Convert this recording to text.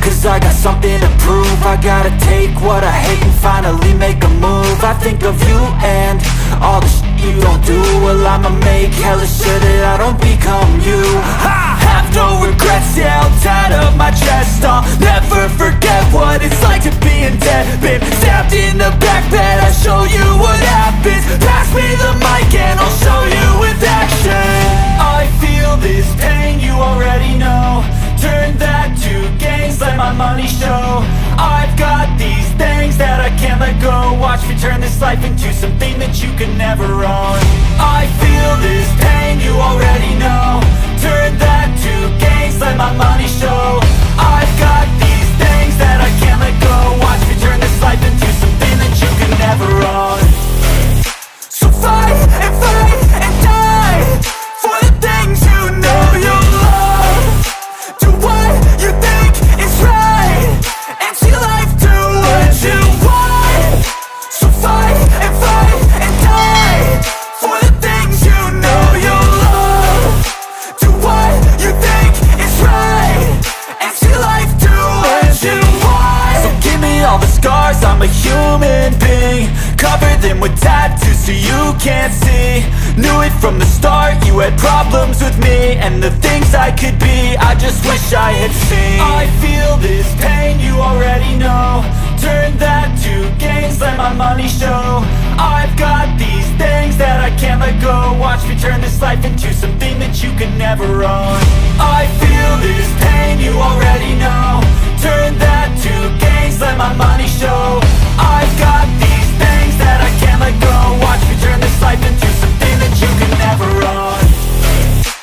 cause I got something to prove. I gotta take what I hate and finally make a move. I think of you and all the shit you don't do. Well, I'ma make hella sure that I don't become you. I have no regrets, yeah, I'll tie up my chest. I'll never forget what it's like to be in debt. Been stabbed in the back bed, I'll show you what happens. Pass me the mic and I'll show you with action. I feel this pain, you already know. Turn that to gains, let my money show. I've got these things that I can't let go. Watch me turn this life into something that you can never own. I feel this pain, you already know. Turn that to gains, let my money show. I've got these things that I can't let go. Watch me turn this life into something that you can never own. So fight and die for the things you know you love. Do what you think is right and see life do what you want. So fight and die for the things you know you love. Do what you think is right and see life do what you want. So give me all the scars, I'm a human being. Cover them with tattoos so you can't see. Knew it from the start, you had problems with me and the things I could be, I just wish I had seen. I feel this pain, you already know. Turn that to gains, let my money show. I've got these things that I can't let go. Watch me turn this life into something that you can never own. I feel this pain, you already know. Turn that